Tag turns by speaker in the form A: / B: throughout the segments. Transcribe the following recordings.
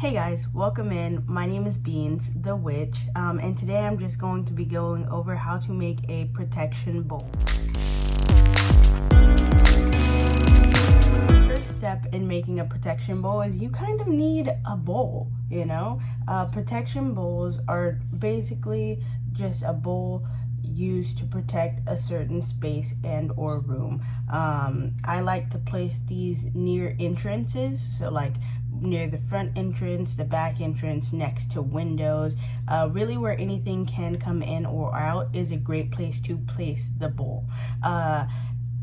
A: Hey guys, welcome in. My name is Beans, the witch, and today I'm just going to be going over how to make a protection bowl. First step in making a protection bowl is you kind of need a bowl, Protection bowls are basically just a bowl used to protect a certain space and or room. I like to place these near entrances, so like near the front entrance, the back entrance, next to windows, really where anything can come in or out is a great place to place the bowl.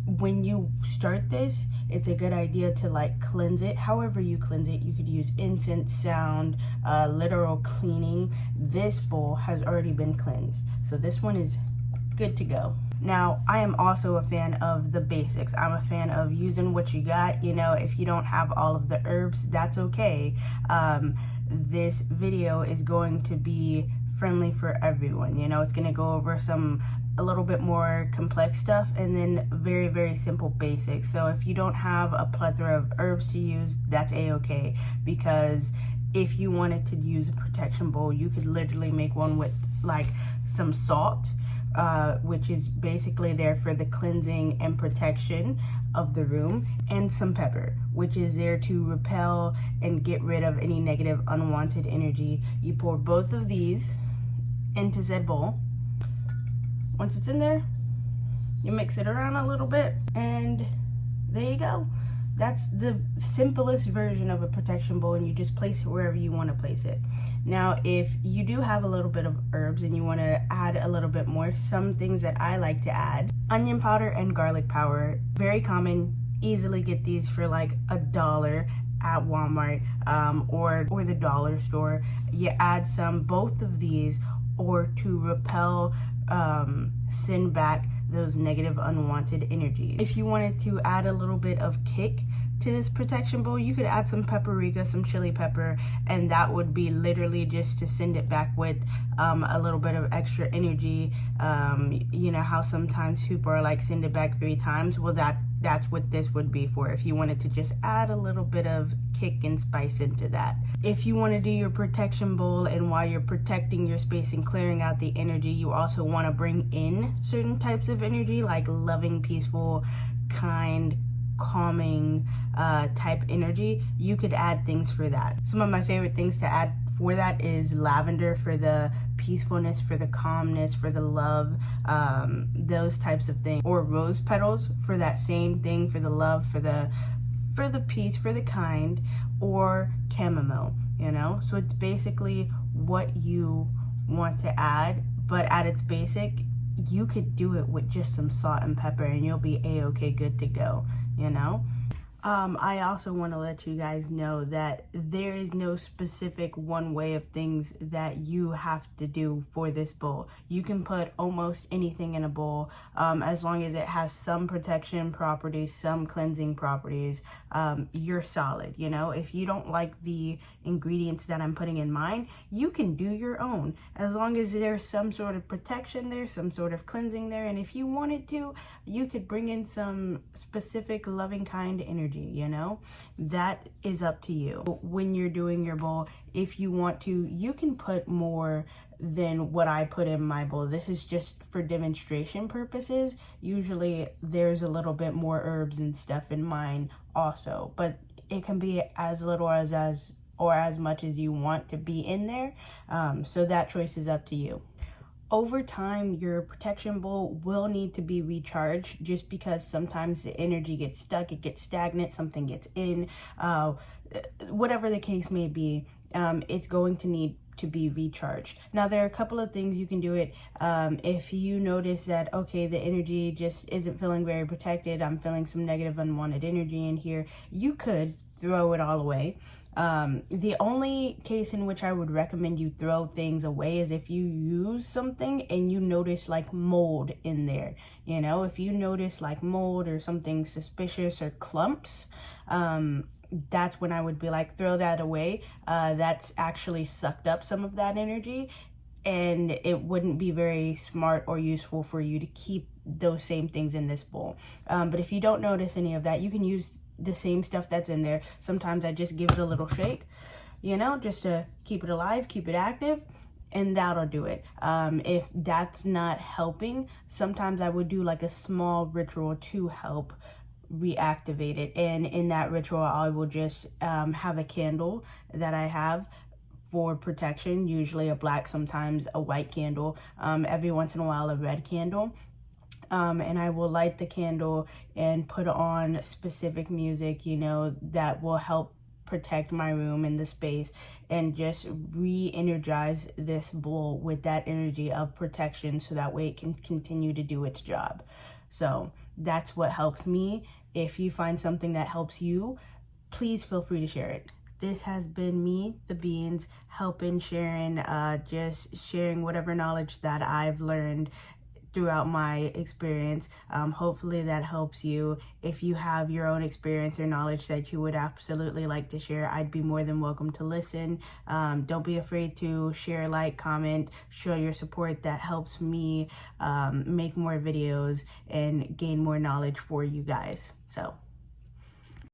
A: When you start this, it's a good idea to like cleanse it. However you cleanse it, you could use incense, sound, literal cleaning. This bowl has already been cleansed, so this one is good to go. Now, I am also a fan of the basics. I'm a fan of using what you got. If you don't have all of the herbs, that's okay. This video is going to be friendly for everyone. It's going to go over a little bit more complex stuff and then very, very simple basics. So if you don't have a plethora of herbs to use, that's a-okay, because if you wanted to use a protection bowl, you could literally make one with like some salt, which is basically there for the cleansing and protection of the room, and some pepper, which is there to repel and get rid of any negative unwanted energy. You pour both of these into said bowl. Once it's in there, you mix it around a little bit, and there you go. That's the simplest version of a protection bowl, and you just place it wherever you want to place it. Now, if you do have a little bit of herbs and you want to add a little bit more, some things that I like to add: onion powder and garlic powder. Very common, easily get these for like $1 at Walmart or the dollar store. You add both of these, or to repel, send back those negative unwanted energies. If you wanted to add a little bit of kick to this protection bowl, you could add some paprika, some chili pepper, and that would be literally just to send it back with a little bit of extra energy. You know how sometimes people are like, send it back 3 times? Well, that's what this would be for, if you wanted to just add a little bit of kick and spice into that. If you want to do your protection bowl, and while you're protecting your space and clearing out the energy, you also want to bring in certain types of energy, like loving, peaceful, kind, calming type energy. You could add things for that. Some of my favorite things to add for that is lavender for the peacefulness, for the calmness, for the love, those types of things, or rose petals for that same thing, for the love, for the peace, for the kind, or chamomile. So it's basically what you want to add, but at its basic, you could do it with just some salt and pepper and you'll be a-okay, good to go. I also want to let you guys know that there is no specific one way of things that you have to do for this bowl. You can put almost anything in a bowl, as long as it has some protection properties, some cleansing properties. You're solid. If you don't like the ingredients that I'm putting in mine, you can do your own, as long as there's some sort of protection there, some sort of cleansing there. And if you wanted to, you could bring in some specific loving, kind energy. That is up to you. When you're doing your bowl, if you want to, you can put more than what I put in my bowl. This is just for demonstration purposes. Usually there's a little bit more herbs and stuff in mine also, but it can be as little or as much as you want to be in there. So that choice is up to you. Over time, your protection bowl will need to be recharged, just because sometimes the energy gets stuck, it gets stagnant, something gets in, whatever the case may be, it's going to need to be recharged. Now, there are a couple of things you can do it. If you notice that, okay, the energy just isn't feeling very protected, I'm feeling some negative unwanted energy in here, you could throw it all away. The only case in which I would recommend you throw things away is if you use something and you notice like mold in there. If you notice like mold or something suspicious or clumps, that's when I would be like, throw that away. That's actually sucked up some of that energy, and it wouldn't be very smart or useful for you to keep those same things in this bowl. But if you don't notice any of that, you can use the same stuff that's in there. Sometimes I just give it a little shake, you know, just to keep it alive, keep it active, and that'll do it. If that's not helping, sometimes I would do like a small ritual to help reactivate it. And in that ritual, I will just have a candle that I have for protection, usually a black, sometimes a white candle, every once in a while a red candle. And I will light the candle and put on specific music, you know, that will help protect my room and the space, and just re-energize this bowl with that energy of protection so that way it can continue to do its job. So that's what helps me. If you find something that helps you, please feel free to share it. This has been me, The Beans, helping, sharing, just sharing whatever knowledge that I've learned throughout my experience. Hopefully that helps you. If you have your own experience or knowledge that you would absolutely like to share, I'd be more than welcome to listen. Don't be afraid to share, like, comment, show your support. That helps me make more videos and gain more knowledge for you guys. So